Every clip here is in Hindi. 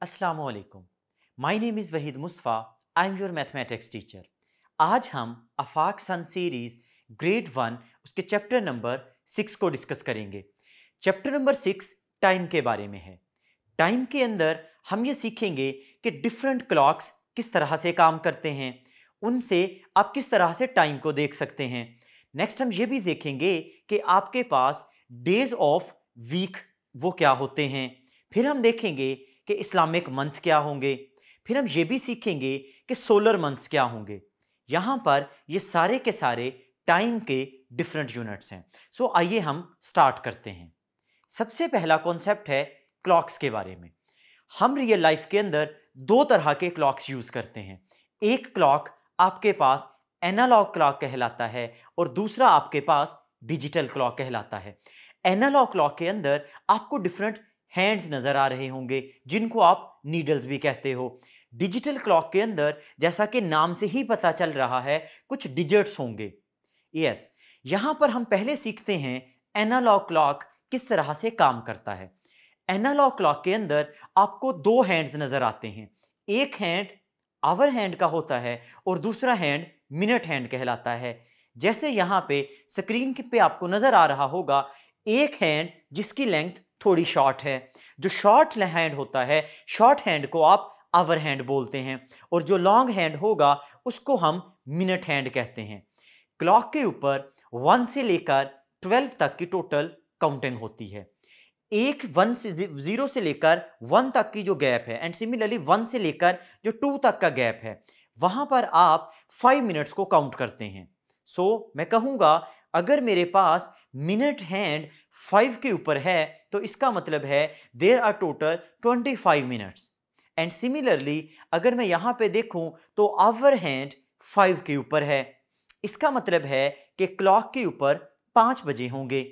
अस्सलाम वालेकुम। My name is Waheed Mustafa. I am your mathematics teacher. आज हम आफाक सन सीरीज़ ग्रेड 1 उसके चैप्टर नंबर 6 को डिस्कस करेंगे। चैप्टर नंबर 6 टाइम के बारे में है। टाइम के अंदर हम ये सीखेंगे कि डिफरेंट क्लॉक्स किस तरह से काम करते हैं, उनसे आप किस तरह से टाइम को देख सकते हैं। नेक्स्ट हम ये भी देखेंगे कि आपके पास डेज ऑफ वीक वो क्या होते हैं। फिर हम देखेंगे कि इस्लामिक मंथ क्या होंगे। फिर हम ये भी सीखेंगे कि सोलर मंथ्स क्या होंगे। यहाँ पर ये सारे के सारे टाइम के डिफरेंट यूनिट्स हैं। सो आइए हम स्टार्ट करते हैं। सबसे पहला कॉन्सेप्ट है क्लॉक्स के बारे में। हम रियल लाइफ के अंदर दो तरह के क्लॉक्स यूज करते हैं। एक क्लॉक आपके पास एनालॉग क्लॉक कहलाता है और दूसरा आपके पास डिजिटल क्लॉक कहलाता है। एनालॉग क्लॉक के अंदर आपको डिफरेंट हैंड्स नजर आ रहे होंगे जिनको आप नीडल्स भी कहते हो। डिजिटल क्लॉक के अंदर जैसा कि नाम से ही पता चल रहा है कुछ डिजिट्स होंगे। यस, यहां पर हम पहले सीखते हैं एनालॉग क्लॉक किस तरह से काम करता है। एनालॉग क्लॉक के अंदर आपको दो हैंड्स नजर आते हैं। एक हैंड आवर हैंड का होता है और दूसरा हैंड मिनट हैंड कहलाता है। जैसे यहां पे स्क्रीन पे आपको नजर आ रहा होगा एक हैंड जिसकी लेंथ थोड़ी शॉर्ट है। जो शॉर्ट हैंड होता है, शॉर्ट हैंड को आप आवर हैंड बोलते हैं और जो लॉन्ग हैंड होगा उसको हम मिनट हैंड कहते हैं। क्लॉक के ऊपर 1 से लेकर 12 तक की टोटल काउंटिंग होती है। एक 1 से 0 से लेकर 1 तक की जो गैप है एंड सिमिलरली 1 से लेकर जो 2 तक का गैप है वहां पर आप 5 मिनट्स को काउंट करते हैं। सो मैं कहूंगा अगर मेरे पास मिनट हैंड 5 के ऊपर है तो इसका मतलब है there are total 25 minutes. And similarly अगर मैं यहां पे देखूं तो आवर हैंड 5 के ऊपर है। इसका मतलब है कि क्लॉक के ऊपर 5 बजे होंगे।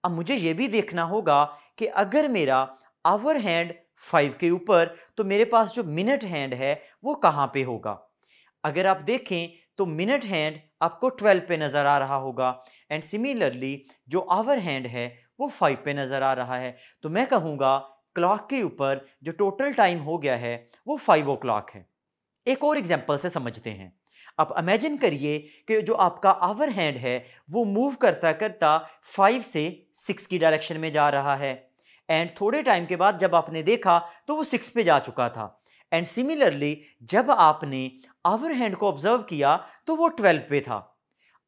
अब मुझे यह भी देखना होगा कि अगर मेरा आवर हैंड 5 के ऊपर तो मेरे पास जो मिनट हैंड है वो कहां पे होगा। अगर आप देखें तो मिनट हैंड आपको 12 पे नजर आ रहा होगा एंड सिमिलरली जो आवर हैंड है वो 5 पे नजर आ रहा है। तो मैं कहूंगा क्लॉक के ऊपर जो टोटल टाइम हो गया है वो 5 ओ क्लॉक है। एक और एग्जांपल से समझते हैं। आप इमेजिन करिए कि जो आपका आवर हैंड है वो मूव करता करता 5 से 6 की डायरेक्शन में जा रहा है एंड थोड़े टाइम के बाद जब आपने देखा तो वो 6 पे जा चुका था। एंड सिमिलरली जब आपने आवर हैंड को ऑब्जर्व किया तो वो 12 पे था।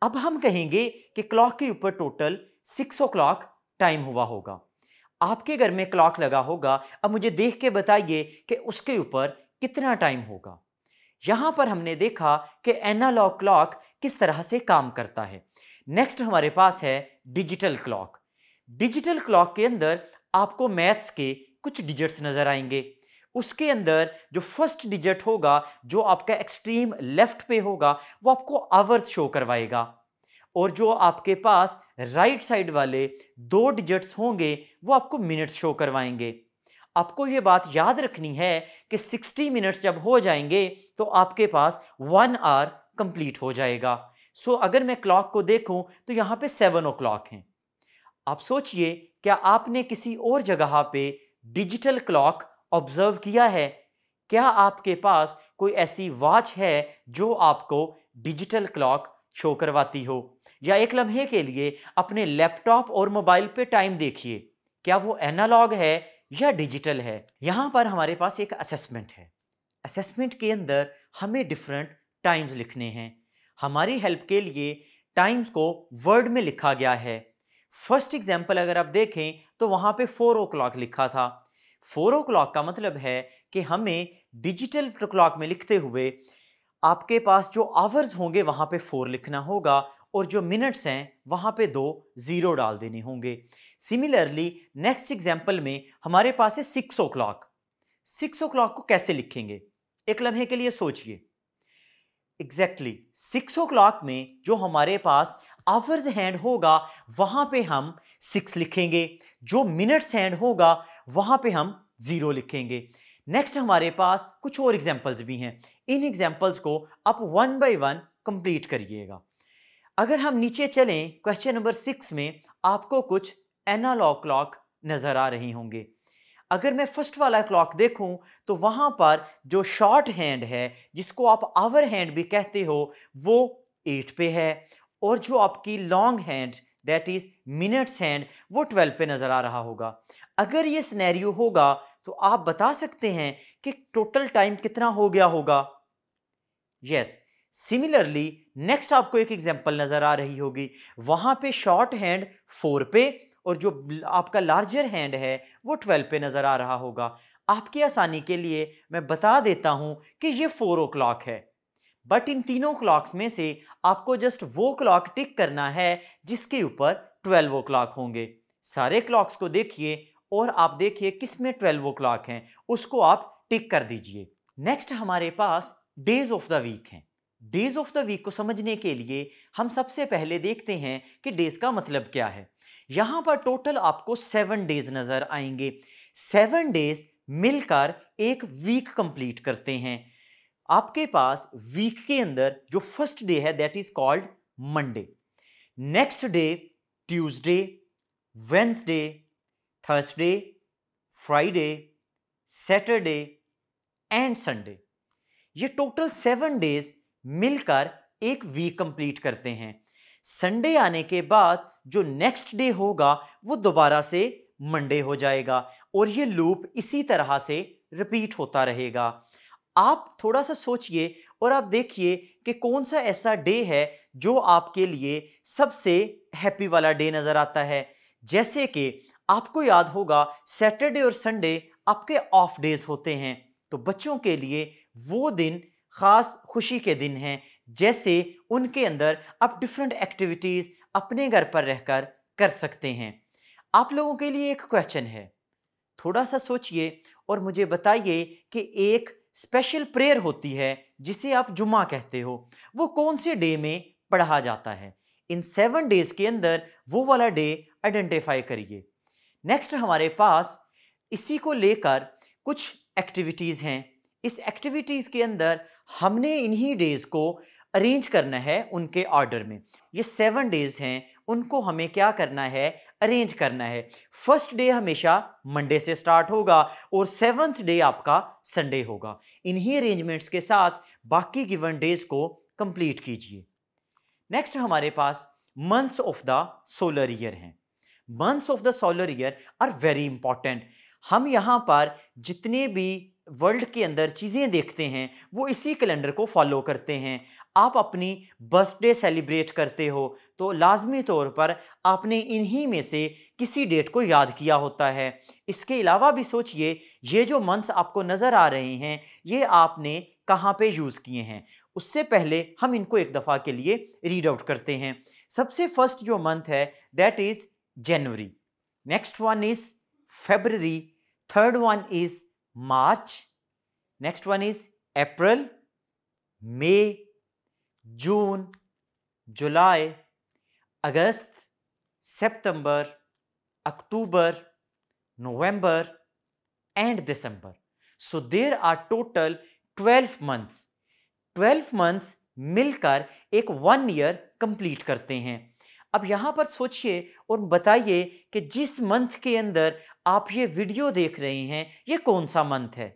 अब हम कहेंगे कि क्लॉक के ऊपर टोटल 6 ओ क्लॉक टाइम हुआ होगा। आपके घर में क्लॉक लगा होगा, अब मुझे देख के बताइए कि उसके ऊपर कितना टाइम होगा। यहां पर हमने देखा कि एनालॉग क्लॉक किस तरह से काम करता है। नेक्स्ट हमारे पास है डिजिटल क्लॉक। डिजिटल क्लॉक के अंदर आपको मैथ्स के कुछ डिजिट्स नजर आएंगे। उसके अंदर जो फर्स्ट डिजिट होगा जो आपका एक्सट्रीम लेफ्ट पे होगा वो आपको आवर्स शो करवाएगा और जो आपके पास राइट साइड वाले दो डिजिट्स होंगे वो आपको मिनट्स शो करवाएंगे। आपको यह बात याद रखनी है कि 60 मिनट्स जब हो जाएंगे तो आपके पास 1 आवर कंप्लीट हो जाएगा। सो अगर मैं क्लॉक को देखूं तो यहां पे 7 ओ क्लॉक हैं। आप सोचिए क्या आपने किसी और जगह पे डिजिटल क्लॉक ऑब्जर्व किया है? क्या आपके पास कोई ऐसी वॉच है जो आपको डिजिटल क्लॉक शो करवाती हो? या एक लम्हे के लिए अपने लैपटॉप और मोबाइल पे टाइम देखिए, क्या वो एनालॉग है या डिजिटल है? यहां पर हमारे पास एक असेसमेंट है। असेसमेंट के अंदर हमें डिफरेंट टाइम्स लिखने हैं। हमारी हेल्प के लिए टाइम्स को वर्ड में लिखा गया है। फर्स्ट एग्जांपल अगर आप देखें तो वहां पे 4 ओ क्लॉक लिखा था। 4 ओ क्लॉक का मतलब है कि हमें डिजिटल क्लॉक में लिखते हुए आपके पास जो आवर्स होंगे वहां पे 4 लिखना होगा और जो मिनट्स हैं वहां पे 2 जीरो डाल देने होंगे। सिमिलरली नेक्स्ट एग्जांपल में हमारे पास है 6 ओ क्लॉक। 6 ओ क्लॉक को कैसे लिखेंगे? एक लम्हे के लिए सोचिए। एग्जैक्टली 6 ओ क्लॉक में जो हमारे पास आवर्स हैंड होगा वहां पे हम 6 लिखेंगे, जो मिनट्स हैंड होगा वहां पे हम 0 लिखेंगे। नेक्स्ट हमारे पास कुछ और एग्जांपल्स भी हैं। इन एग्जांपल्स को आप वन बाय वन कंप्लीट करिएगा। अगर हम नीचे चलें क्वेश्चन नंबर 6 में आपको कुछ एनालॉग क्लॉक नजर आ रही होंगे। अगर मैं फर्स्ट वाला क्लॉक देखूं तो वहां पर जो शॉर्ट हैंड है, जिसको आप आवर हैंड भी कहते हो, वो 8 पे है, और जो आपकी long hand that is minutes hand, वो 12 पे नजर आ रहा होगा। अगर ये सिनेरियो होगा तो आप बता सकते हैं कि टोटल टाइम कितना हो गया होगा। यस, सिमिलरली नेक्स्ट आपको एक एग्जांपल नजर आ रही होगी, वहां पे शॉर्ट हैंड 4 पे और जो आपका लार्जर हैंड है वो 12 पे नजर आ रहा होगा। आपकी आसानी के लिए मैं बता देता हूं कि ये 4 ओ क्लॉक है, बट इन तीनों क्लॉक्स में से आपको जस्ट वो क्लॉक टिक करना है जिसके ऊपर 12 ओ क्लॉक होंगे। सारे क्लॉक्स को देखिए और आप देखिए किसमें 12 ओ क्लॉक हैं, उसको आप टिक कर दीजिए। नेक्स्ट हमारे पास डेज ऑफ द वीक हैं। डेज ऑफ द वीक को समझने के लिए हम सबसे पहले देखते हैं कि डेज का मतलब क्या है। यहां पर टोटल आपको 7 डेज नजर आएंगे। 7 डेज मिलकर एक वीक कंप्लीट करते हैं। आपके पास वीक के अंदर जो फर्स्ट डे है that is called Monday, next day Tuesday, Wednesday, Thursday, Friday, Saturday and Sunday. ये टोटल 7 डेज मिलकर एक वीक कंप्लीट करते हैं। संडे आने के बाद जो नेक्स्ट डे होगा वो दोबारा से मंडे हो जाएगा और ये लूप इसी तरह से रिपीट होता रहेगा। आप थोड़ा सा सोचिए और आप देखिए कि कौन सा ऐसा डे है जो आपके लिए सबसे हैप्पी वाला डे नजर आता है। जैसे कि आपको याद होगा सैटरडे और संडे आपके ऑफ डेज होते हैं, तो बच्चों के लिए वो दिन खास खुशी के दिन हैं, जैसे उनके अंदर आप डिफरेंट एक्टिविटीज अपने घर पर रहकर कर सकते हैं। आप लोगों के लिए एक क्वेश्चन है, थोड़ा सा सोचिए और मुझे बताइए कि एक स्पेशल प्रेयर होती है जिसे आप जुम्मा कहते हो, वो कौन से डे में पढ़ा जाता है? इन 7 डेज के अंदर वो वाला डे आइडेंटिफाई करिए। नेक्स्ट हमारे पास इसी को लेकर कुछ एक्टिविटीज हैं। इस एक्टिविटीज के अंदर हमने इन्हीं डेज को अरेंज करना है उनके ऑर्डर में। ये 7 डेज हैं, उनको हमें क्या करना है, अरेंज करना है। फर्स्ट डे हमेशा मंडे से स्टार्ट होगा और 7th डे आपका संडे होगा। इन्हीं अरेंजमेंट्स के साथ बाकी गिवन डेज को कंप्लीट कीजिए। नेक्स्ट हमारे पास months of the solar year हैं। Months of the solar year are very important. हम यहाँ पर जितने भी वर्ल्ड के अंदर चीज़ें देखते हैं वो इसी कैलेंडर को फॉलो करते हैं। आप अपनी बर्थडे सेलिब्रेट करते हो तो लाजमी तौर पर आपने इन्हीं में से किसी डेट को याद किया होता है। इसके अलावा भी सोचिए, ये जो मंथ्स आपको नज़र आ रहे हैं ये आपने कहाँ पे यूज़ किए हैं। उससे पहले हम इनको एक दफ़ा के लिए रीड आउट करते हैं। सबसे फर्स्ट जो मंथ है that is January, next one is February, third one is March, next one is April, May, June, July, August, September, October, November and December. So there are total 12 months. 12 months मिलकर एक 1 ईयर कंप्लीट करते हैं। अब यहां पर सोचिए और बताइए कि जिस मंथ के अंदर आप ये वीडियो देख रहे हैं ये कौन सा मंथ है,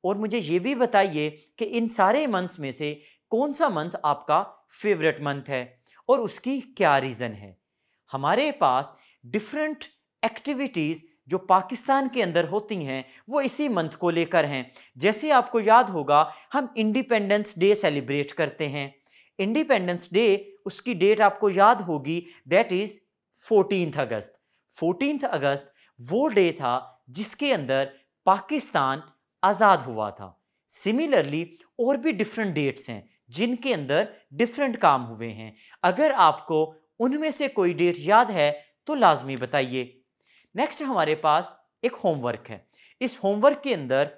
और मुझे ये भी बताइए कि इन सारे मंथ्स में से कौन सा मंथ आपका फेवरेट मंथ है और उसकी क्या रीज़न है। हमारे पास डिफरेंट एक्टिविटीज़ जो पाकिस्तान के अंदर होती हैं वो इसी मंथ को लेकर हैं। जैसे आपको याद होगा हम इंडिपेंडेंस डे सेलिब्रेट करते हैं। इंडिपेंडेंस डे उसकी डेट आपको याद होगी that is 14th August. 14th अगस्त वो डे था जिसके अंदर पाकिस्तान आज़ाद हुआ था। सिमिलरली और भी डिफरेंट डेट्स हैं जिनके अंदर डिफरेंट काम हुए हैं। अगर आपको उनमें से कोई डेट याद है तो लाजमी बताइए। नेक्स्ट हमारे पास एक होमवर्क है। इस होमवर्क के अंदर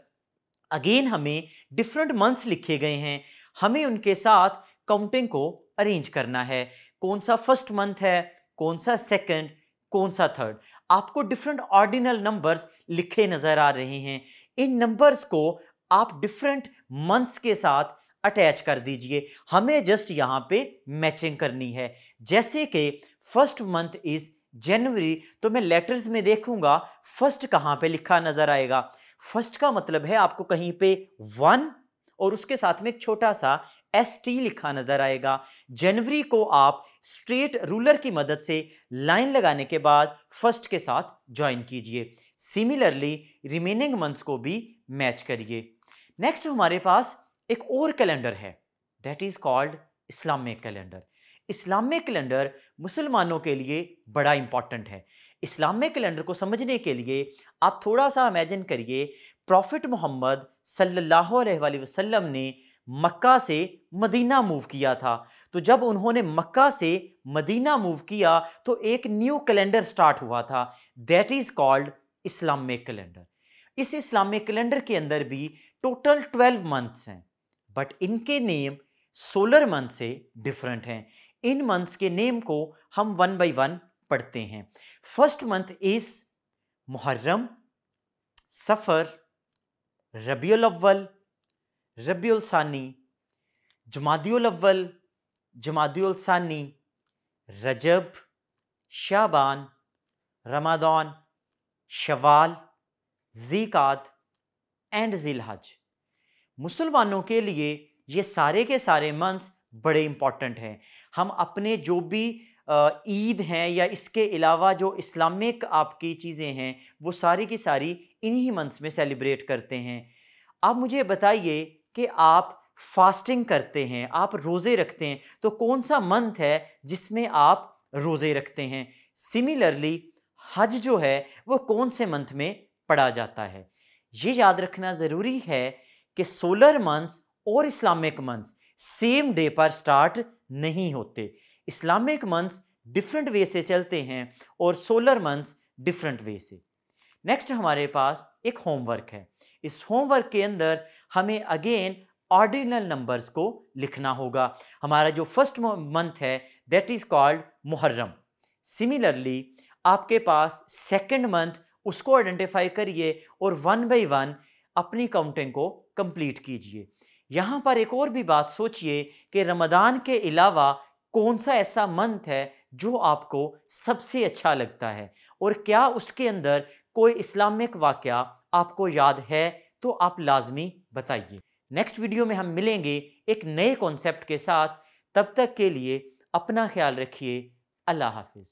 अगेन हमें डिफरेंट मंथ्स लिखे गए हैं, हमें उनके साथ काउंटिंग को अरेंज करना है। कौन सा फर्स्ट मंथ है, कौन सा सेकंड, कौन सा थर्ड। आपको डिफरेंट ऑर्डिनल नंबर्स लिखे नजर आ रहे हैं। इन नंबर्स को आप डिफरेंट मंथ्स के साथ अटैच कर दीजिए। हमें जस्ट यहाँ पे मैचिंग करनी है। जैसे कि फर्स्ट मंथ इज जनवरी, तो मैं लेटर्स में देखूंगा फर्स्ट कहां पे लिखा नजर आएगा। फर्स्ट का मतलब है आपको कहीं पे 1 और उसके साथ में एक छोटा सा ST लिखा नजर आएगा। जनवरी को आप स्ट्रेट रूलर की मदद से लाइन लगाने के बाद फर्स्ट के साथ ज्वाइन कीजिए। सिमिलरली रिमेनिंग मंथ्स को भी मैच करिए। नेक्स्ट हमारे पास एक और कैलेंडर है, that is called Islamic calendar. Islamic calendar मुसलमानों के लिए बड़ा इंपॉर्टेंट है। इस्लामिक कैलेंडर को समझने के लिए आप थोड़ा सा इमेजिन करिए, प्रॉफिट मोहम्मद सल्लल्लाहु अलैहि वसल्लम ने मक्का से मदीना मूव किया था। तो जब उन्होंने मक्का से मदीना मूव किया तो एक न्यू कैलेंडर स्टार्ट हुआ था, that is called Islamic calendar. इस इस्लामिक कैलेंडर के अंदर भी टोटल 12 मंथ्स हैं, बट इनके नेम सोलर मंथ से डिफरेंट हैं। इन मंथ्स के नेम को हम 1 बाय 1 पढ़ते हैं। फर्स्ट मंथ इज मुहर्रम, सफर, रबीउल अव्वल, रबीउल सानी, जमादियुल अव्वल, जमादियुल सानी, रजब, शाबान, रमादान, शवाल, ज़ीकात एंड ज़िलहज। मुसलमानों के लिए ये सारे के सारे मंथ्स बड़े इंपॉर्टेंट हैं। हम अपने जो भी ईद हैं या इसके अलावा जो इस्लामिक आपकी चीज़ें हैं वो सारी की सारी इन्हीं मंथ्स में सेलिब्रेट करते हैं। आप मुझे बताइए कि आप फास्टिंग करते हैं, आप रोज़े रखते हैं, तो कौन सा मंथ है जिसमें आप रोज़े रखते हैं? सिमिलरली हज जो है वो कौन से मंथ में पढ़ा जाता है? ये याद रखना ज़रूरी है कि सोलर मंथ्स और इस्लामिक मंथ्स सेम डे पर स्टार्ट नहीं होते। इस्लामिक मंथ्स डिफरेंट वे से चलते हैं और सोलर मंथ्स डिफरेंट वे से। नेक्स्ट हमारे पास एक होमवर्क है। इस होमवर्क के अंदर हमें अगेन ऑर्डिनल नंबर्स को लिखना होगा। हमारा जो फर्स्ट मंथ है that is called Muharram. Similarly आपके पास सेकंड मंथ, उसको आइडेंटिफाई करिए और 1 बाय 1 अपनी काउंटिंग को कंप्लीट कीजिए। यहां पर एक और भी बात सोचिए कि रमज़ान के अलावा कौन सा ऐसा मंथ है जो आपको सबसे अच्छा लगता है और क्या उसके अंदर कोई इस्लामिक वाकया आपको याद है, तो आप लाजमी बताइए। नेक्स्ट वीडियो में हम मिलेंगे एक नए कॉन्सेप्ट के साथ। तब तक के लिए अपना ख्याल रखिए। अल्लाह हाफिज।